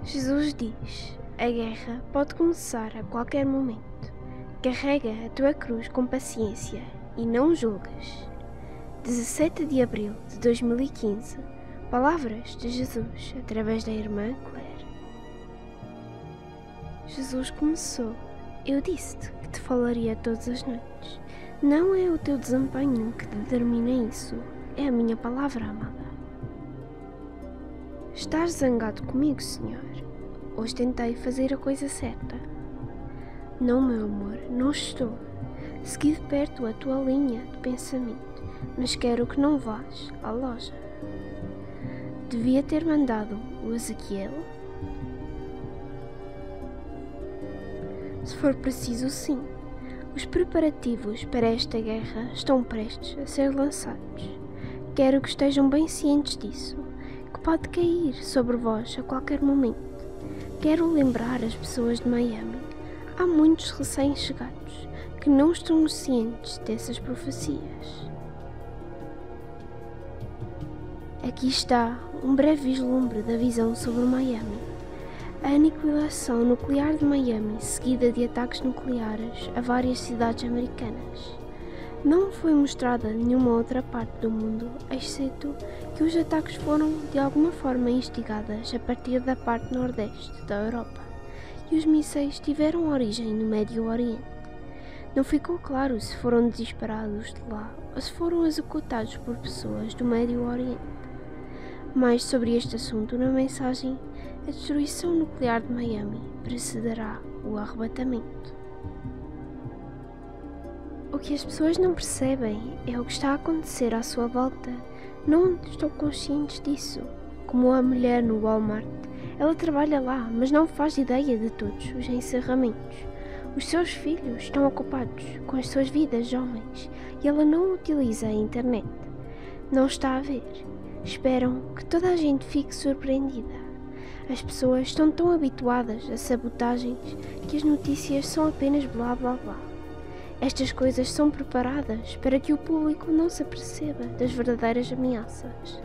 Jesus diz: a guerra pode começar a qualquer momento. Carrega a tua cruz com paciência e não julgas. 17 de abril de 2015. Palavras de Jesus através da irmã Claire. Jesus começou: eu disse-te que te falaria todas as noites. Não é o teu desempenho que determina isso, é a minha palavra amada. Estás zangado comigo, Senhor? Hoje tentei fazer a coisa certa. Não, meu amor, não estou. Segui de perto a tua linha de pensamento, mas quero que não vás à loja. Devia ter mandado o Ezequiel? Se for preciso, sim. Os preparativos para esta guerra estão prestes a ser lançados. Quero que estejam bem cientes disso, que pode cair sobre vós a qualquer momento. Quero lembrar as pessoas de Miami. Há muitos recém-chegados que não estão cientes dessas profecias. Aqui está um breve vislumbre da visão sobre Miami. A aniquilação nuclear de Miami, seguida de ataques nucleares a várias cidades americanas. Não foi mostrada nenhuma outra parte do mundo, exceto que os ataques foram de alguma forma instigados a partir da parte nordeste da Europa, e os mísseis tiveram origem no Médio Oriente. Não ficou claro se foram disparados de lá ou se foram executados por pessoas do Médio Oriente. Mais sobre este assunto na mensagem: a destruição nuclear de Miami precederá o arrebatamento. O que as pessoas não percebem é o que está a acontecer à sua volta. Não estão conscientes disso. Como a mulher no Walmart, ela trabalha lá, mas não faz ideia de todos os encerramentos. Os seus filhos estão ocupados com as suas vidas de homens e ela não utiliza a internet. Não está a ver. Esperam que toda a gente fique surpreendida. As pessoas estão tão habituadas a sabotagens que as notícias são apenas blá blá blá. Estas coisas são preparadas para que o público não se aperceba das verdadeiras ameaças.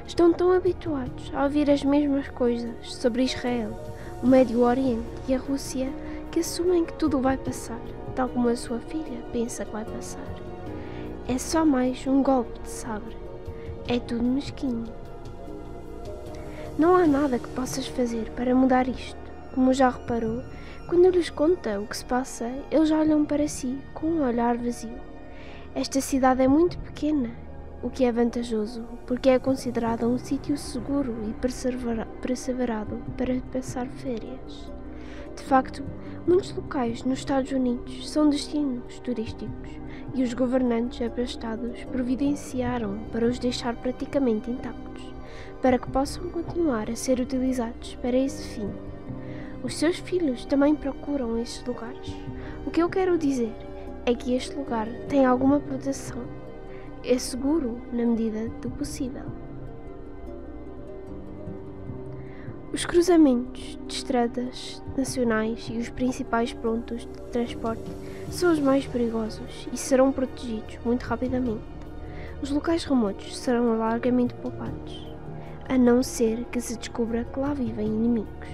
Estão tão habituados a ouvir as mesmas coisas sobre Israel, o Médio Oriente e a Rússia que assumem que tudo vai passar, tal como a sua filha pensa que vai passar. É só mais um golpe de sabre. É tudo mesquinho. Não há nada que possas fazer para mudar isto. Como já reparou, quando lhes conta o que se passa, eles olham para si com um olhar vazio. Esta cidade é muito pequena, o que é vantajoso, porque é considerada um sítio seguro e perseverado para passar férias. De facto, muitos locais nos Estados Unidos são destinos turísticos e os governantes abastados providenciaram para os deixar praticamente intactos, para que possam continuar a ser utilizados para esse fim. Os seus filhos também procuram estes lugares. O que eu quero dizer é que este lugar tem alguma proteção. É seguro na medida do possível. Os cruzamentos de estradas nacionais e os principais pontos de transporte são os mais perigosos e serão protegidos muito rapidamente. Os locais remotos serão largamente poupados, a não ser que se descubra que lá vivem inimigos.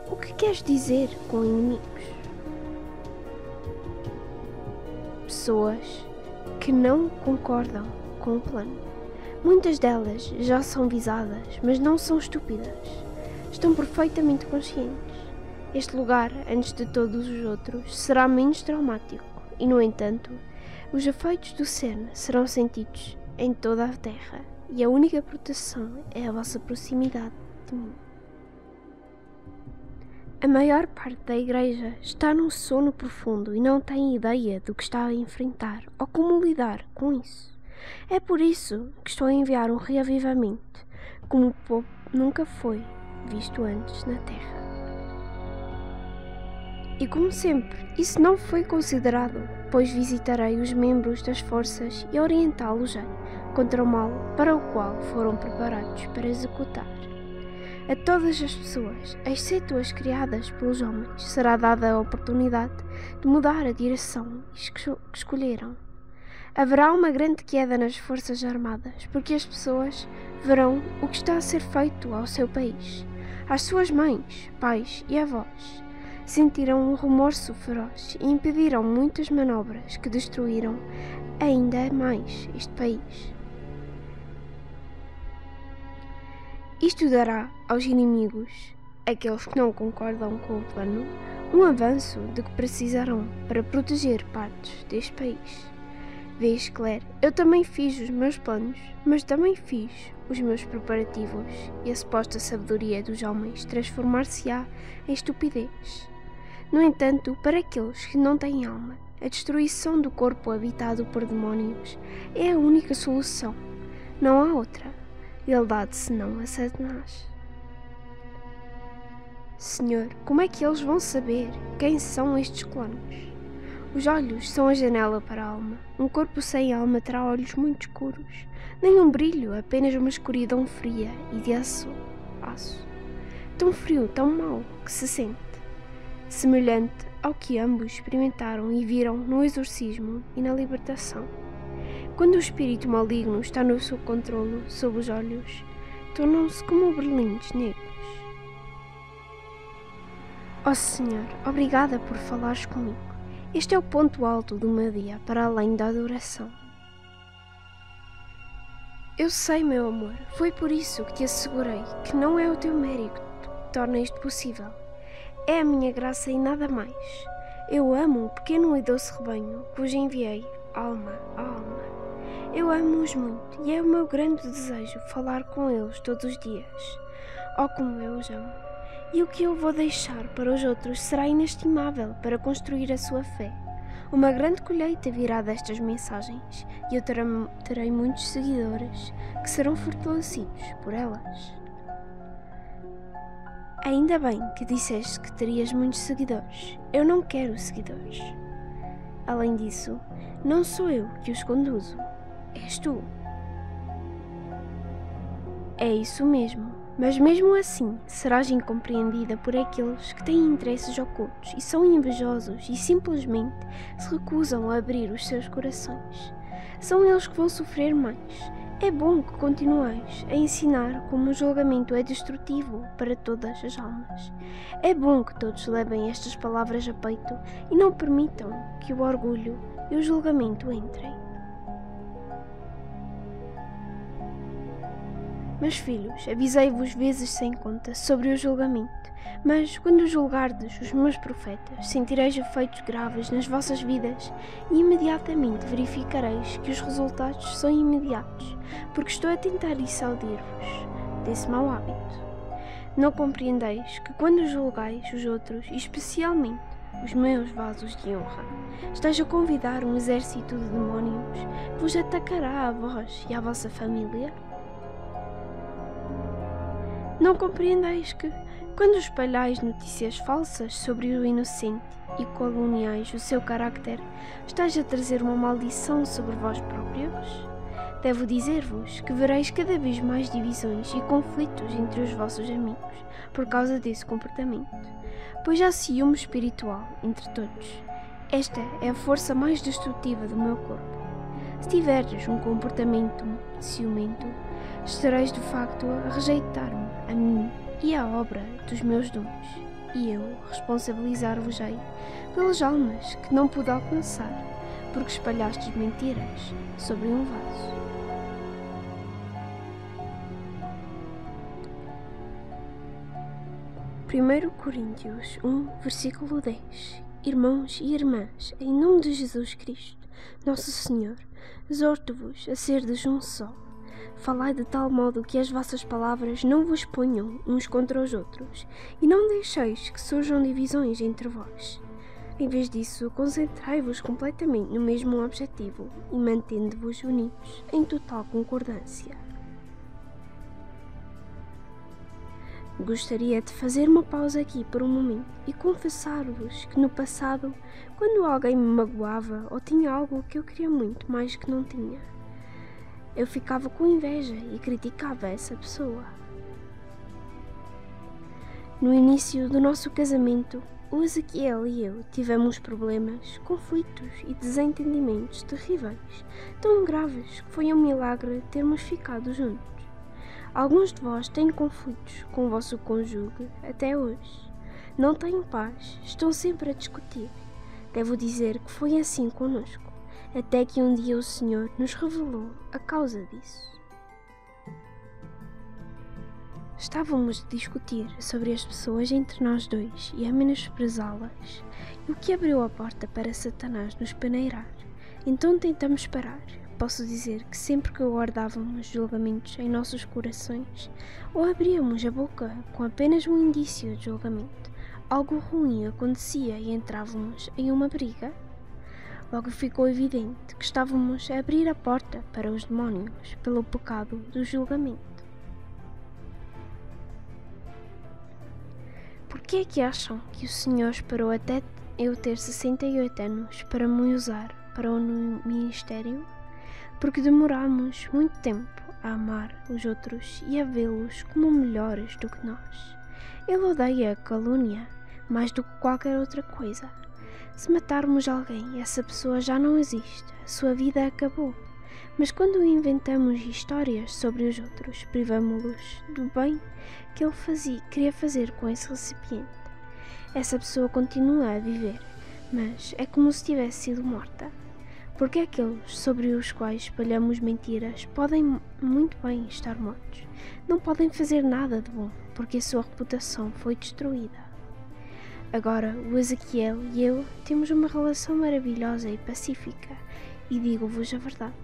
O que queres dizer com inimigos? Pessoas que não concordam com o plano. Muitas delas já são visadas, mas não são estúpidas. Estão perfeitamente conscientes. Este lugar, antes de todos os outros, será menos traumático e, no entanto, os efeitos do CERN serão sentidos em toda a Terra e a única proteção é a vossa proximidade de mim. A maior parte da igreja está num sono profundo e não tem ideia do que está a enfrentar ou como lidar com isso. É por isso que estou a enviar um reavivamento, como nunca foi visto antes na Terra. E como sempre, isso não foi considerado, pois visitarei os membros das forças e orientá-los contra o mal para o qual foram preparados para executar. A todas as pessoas, exceto as criadas pelos homens, será dada a oportunidade de mudar a direção que escolheram. Haverá uma grande queda nas forças armadas, porque as pessoas verão o que está a ser feito ao seu país. Às suas mães, pais e avós. Sentiram um remorso feroz e impediram muitas manobras que destruíram ainda mais este país. Isto dará aos inimigos, aqueles que não concordam com o plano, um avanço de que precisarão para proteger partes deste país. Vês, Claire, eu também fiz os meus planos, mas também fiz os meus preparativos, e a suposta sabedoria dos homens transformar-se-á em estupidez. No entanto, para aqueles que não têm alma, a destruição do corpo habitado por demónios é a única solução. Não há outra lealdade senão a Satanás. Senhor, como é que eles vão saber quem são estes clones? Os olhos são a janela para a alma. Um corpo sem alma terá olhos muito escuros. Nenhum brilho, apenas uma escuridão fria e de aço. Tão frio, tão mau, que se sente. Semelhante ao que ambos experimentaram e viram no exorcismo e na libertação. Quando o espírito maligno está no seu controlo sob os olhos, tornam-se como berlindes negros. Ó Senhor, obrigada por falares comigo. Este é o ponto alto do meu dia, para além da adoração. Eu sei, meu amor, foi por isso que te assegurei que não é o teu mérito que torna isto possível. É a minha graça e nada mais. Eu amo o pequeno e doce rebanho que vos enviei, alma a alma. Eu amo-os muito e é o meu grande desejo falar com eles todos os dias. Oh, como eu os amo! E o que eu vou deixar para os outros será inestimável para construir a sua fé. Uma grande colheita virá destas mensagens e eu terei muitos seguidores que serão fortalecidos por elas. Ainda bem que disseste que terias muitos seguidores. Eu não quero seguidores. Além disso, não sou eu que os conduzo. És tu. É isso mesmo. Mas mesmo assim, serás incompreendida por aqueles que têm interesses ocultos e são invejosos e simplesmente se recusam a abrir os seus corações. São eles que vão sofrer mais. É bom que continueis a ensinar como o julgamento é destrutivo para todas as almas. É bom que todos levem estas palavras a peito e não permitam que o orgulho e o julgamento entrem. Meus filhos, avisei-vos vezes sem conta sobre o julgamento, mas quando julgardes os meus profetas, sentireis efeitos graves nas vossas vidas e imediatamente verificareis que os resultados são imediatos, porque estou a tentar dissuadir-vos desse mau hábito. Não compreendeis que quando julgais os outros, e especialmente os meus vasos de honra, estáis a convidar um exército de demónios que vos atacará a vós e à vossa família? Não compreendeis que, quando espalhais notícias falsas sobre o inocente e caluniais o seu carácter, estáis a trazer uma maldição sobre vós próprios? Devo dizer-vos que vereis cada vez mais divisões e conflitos entre os vossos amigos por causa desse comportamento, pois há ciúme espiritual entre todos. Esta é a força mais destrutiva do meu corpo. Se tiveres um comportamento ciumento, estareis de facto a rejeitar-me, a mim e à obra dos meus dons, e eu responsabilizar-vos-ei pelas almas que não pude alcançar, porque espalhastes mentiras sobre um vaso. Primeiro Coríntios 1, versículo 10. Irmãos e irmãs, em nome de Jesus Cristo, Nosso Senhor, exorto-vos a serdes um só. Falai de tal modo que as vossas palavras não vos ponham uns contra os outros, e não deixeis que surjam divisões entre vós. Em vez disso, concentrai-vos completamente no mesmo objetivo e mantendo-vos unidos em total concordância. Gostaria de fazer uma pausa aqui por um momento e confessar-vos que no passado, quando alguém me magoava ou tinha algo que eu queria muito mais que não tinha, eu ficava com inveja e criticava essa pessoa. No início do nosso casamento, o Ezequiel e eu tivemos problemas, conflitos e desentendimentos terríveis, tão graves que foi um milagre termos ficado juntos. Alguns de vós têm conflitos com o vosso cônjuge até hoje. Não têm paz, estão sempre a discutir. Devo dizer que foi assim conosco, até que um dia o Senhor nos revelou a causa disso. Estávamos a discutir sobre as pessoas entre nós dois e a menosprezá-las, e o que abriu a porta para Satanás nos peneirar. Então tentamos parar. Posso dizer que sempre que guardávamos julgamentos em nossos corações, ou abríamos a boca com apenas um indício de julgamento, algo ruim acontecia e entrávamos em uma briga. Logo ficou evidente que estávamos a abrir a porta para os demónios pelo pecado do julgamento. Por que é que acham que o Senhor esperou até eu ter 68 anos para me usar para o ministério? Porque demoramos muito tempo a amar os outros e a vê-los como melhores do que nós. Ele odeia a calúnia mais do que qualquer outra coisa. Se matarmos alguém, essa pessoa já não existe, a sua vida acabou. Mas quando inventamos histórias sobre os outros, privamo-los do bem que ele queria fazer com esse recipiente. Essa pessoa continua a viver, mas é como se tivesse sido morta. Porque aqueles sobre os quais espalhamos mentiras podem muito bem estar mortos. Não podem fazer nada de bom, porque a sua reputação foi destruída. Agora, o Ezequiel e eu temos uma relação maravilhosa e pacífica, e digo-vos a verdade.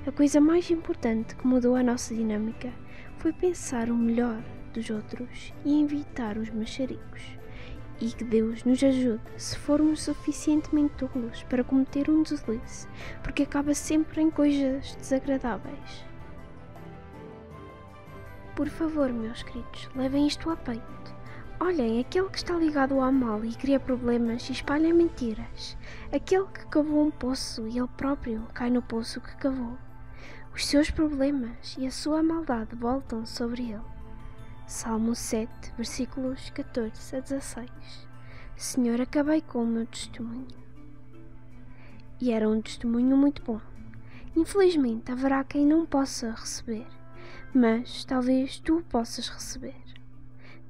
A coisa mais importante que mudou a nossa dinâmica foi pensar o melhor dos outros e evitar os mexericos. E que Deus nos ajude se formos suficientemente tolos para cometer um deslize, porque acaba sempre em coisas desagradáveis. Por favor, meus queridos, levem isto a peito. Olhem, aquele que está ligado ao mal e cria problemas e espalha mentiras. Aquele que cavou um poço e ele próprio cai no poço que cavou. Os seus problemas e a sua maldade voltam sobre ele. Salmo 7, versículos 14 a 16. Senhor, acabei com o meu testemunho. E era um testemunho muito bom. Infelizmente haverá quem não possa receber, mas talvez tu o possas receber.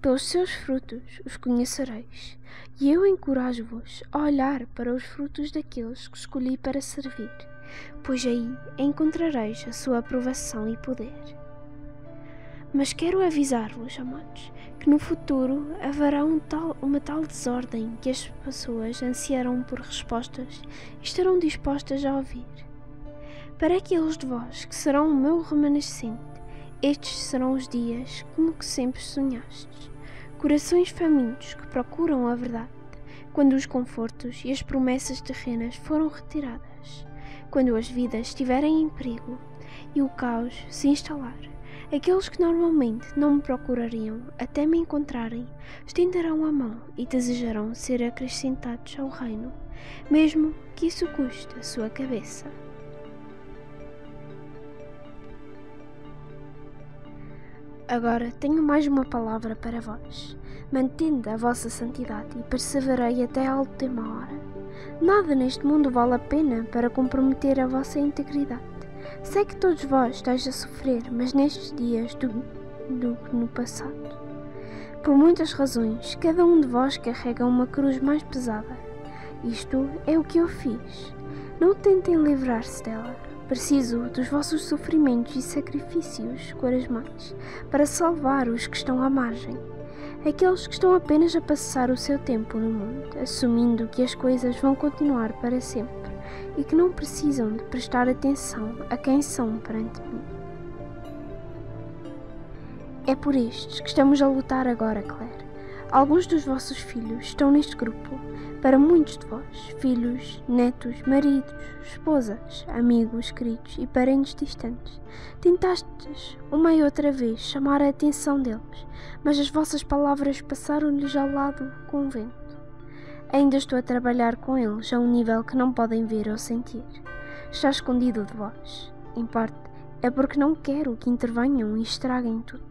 Pelos seus frutos os conhecereis, e eu encorajo-vos a olhar para os frutos daqueles que escolhi para servir, pois aí encontrareis a sua aprovação e poder. Mas quero avisar-vos, amados, que no futuro haverá uma tal desordem que as pessoas ansiarão por respostas e estarão dispostas a ouvir. Para aqueles de vós que serão o meu remanescente, estes serão os dias como que sempre sonhastes. Corações famintos que procuram a verdade, quando os confortos e as promessas terrenas foram retiradas, quando as vidas estiverem em perigo e o caos se instalar. Aqueles que normalmente não me procurariam até me encontrarem, estenderão a mão e desejarão ser acrescentados ao reino, mesmo que isso custe a sua cabeça. Agora tenho mais uma palavra para vós. Mantende a vossa santidade e perseverei até a última hora. Nada neste mundo vale a pena para comprometer a vossa integridade. Sei que todos vós estáis a sofrer, mas nestes dias do que no passado. Por muitas razões, cada um de vós carrega uma cruz mais pesada. Isto é o que eu fiz. Não tentem livrar-se dela. Preciso dos vossos sofrimentos e sacrifícios corajosos para salvar os que estão à margem. Aqueles que estão apenas a passar o seu tempo no mundo, assumindo que as coisas vão continuar para sempre e que não precisam de prestar atenção a quem são perante mim. É por estes que estamos a lutar agora, Claire. Alguns dos vossos filhos estão neste grupo. Para muitos de vós, filhos, netos, maridos, esposas, amigos, queridos e parentes distantes, tentastes uma e outra vez chamar a atenção deles, mas as vossas palavras passaram-lhes ao lado com o vento. Ainda estou a trabalhar com eles a um nível que não podem ver ou sentir. Está escondido de vós. Em parte, é porque não quero que intervenham e estraguem tudo.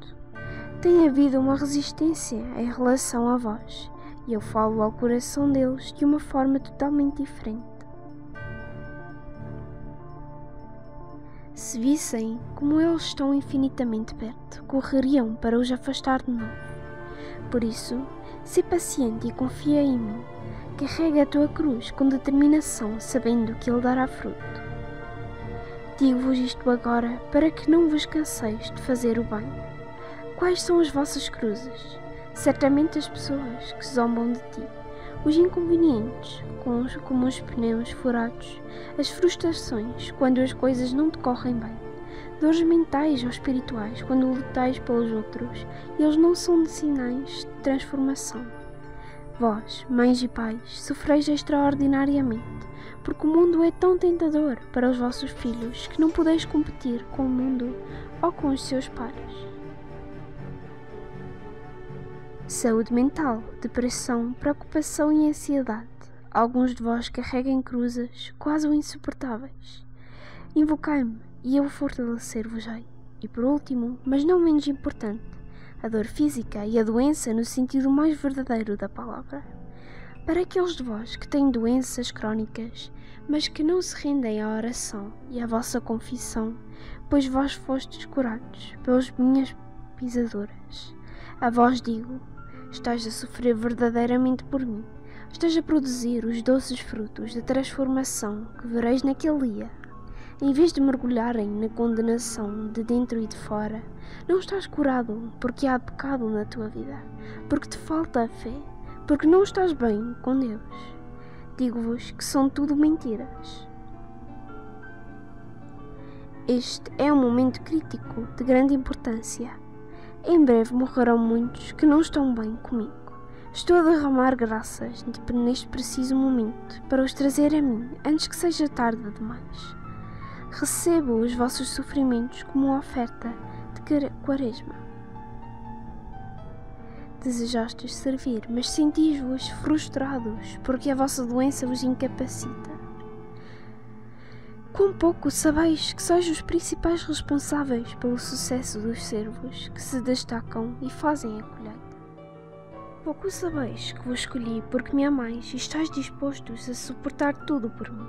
Tem havido uma resistência em relação a vós, e eu falo ao coração deles de uma forma totalmente diferente. Se vissem como eles estão infinitamente perto, correriam para os afastar de novo. Por isso, sê paciente e confia em mim. Carrega a tua cruz com determinação, sabendo que ele dará fruto. Digo-vos isto agora para que não vos canseis de fazer o bem. Quais são as vossas cruzes? Certamente as pessoas que zombam de ti, os inconvenientes, como os pneus furados, as frustrações quando as coisas não te correm bem, dores mentais ou espirituais quando lutais pelos outros e eles não são de sinais de transformação. Vós, mães e pais, sofreis extraordinariamente, porque o mundo é tão tentador para os vossos filhos que não podeis competir com o mundo ou com os seus pares. Saúde mental, depressão, preocupação e ansiedade. Alguns de vós carreguem cruzes quase insuportáveis. Invocai-me e eu fortalecer-vos-ei. E por último, mas não menos importante, a dor física e a doença no sentido mais verdadeiro da palavra. Para aqueles de vós que têm doenças crónicas, mas que não se rendem à oração e à vossa confissão, pois vós fostes curados pelas minhas pisaduras. A vós digo, estás a sofrer verdadeiramente por mim, estás a produzir os doces frutos da transformação que vereis naquele dia. Em vez de mergulharem na condenação de dentro e de fora, não estás curado porque há pecado na tua vida, porque te falta a fé, porque não estás bem com Deus. Digo-vos que são tudo mentiras. Este é um momento crítico de grande importância. Em breve morrerão muitos que não estão bem comigo. Estou a derramar graças neste preciso momento para os trazer a mim antes que seja tarde demais. Recebo os vossos sofrimentos como uma oferta de quaresma. Desejastes servir, mas sentis-vos frustrados porque a vossa doença vos incapacita. Quão pouco sabeis que sois os principais responsáveis pelo sucesso dos servos que se destacam e fazem a colheita. Pouco sabeis que vos escolhi porque me amais e estáis dispostos a suportar tudo por mim.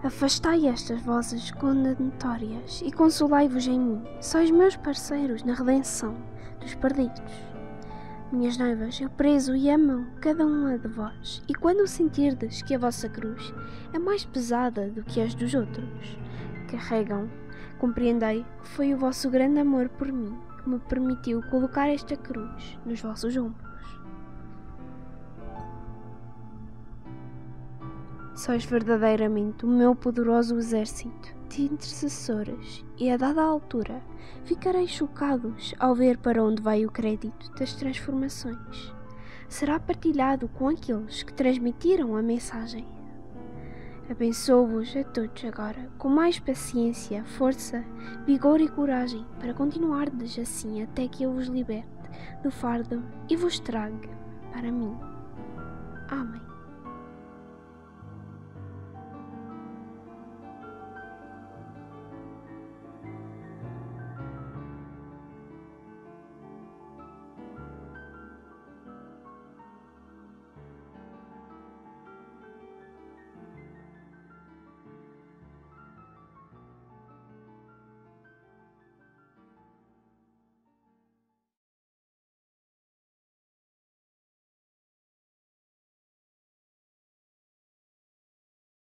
Afastai estas vozes condenatórias e consolai-vos em mim. Sois meus parceiros na redenção dos perdidos. Minhas noivas, eu prezo e amo cada uma de vós, e quando sentirdes que a vossa cruz é mais pesada do que as dos outros, carregam, compreendei que foi o vosso grande amor por mim que me permitiu colocar esta cruz nos vossos ombros. Sois verdadeiramente o meu poderoso exército de intercessores e a dada altura ficareis chocados ao ver para onde vai o crédito das transformações. Será partilhado com aqueles que transmitiram a mensagem. Abençoo-vos a todos agora com mais paciência, força, vigor e coragem para continuardes assim até que eu vos liberte do fardo e vos traga para mim. Amém.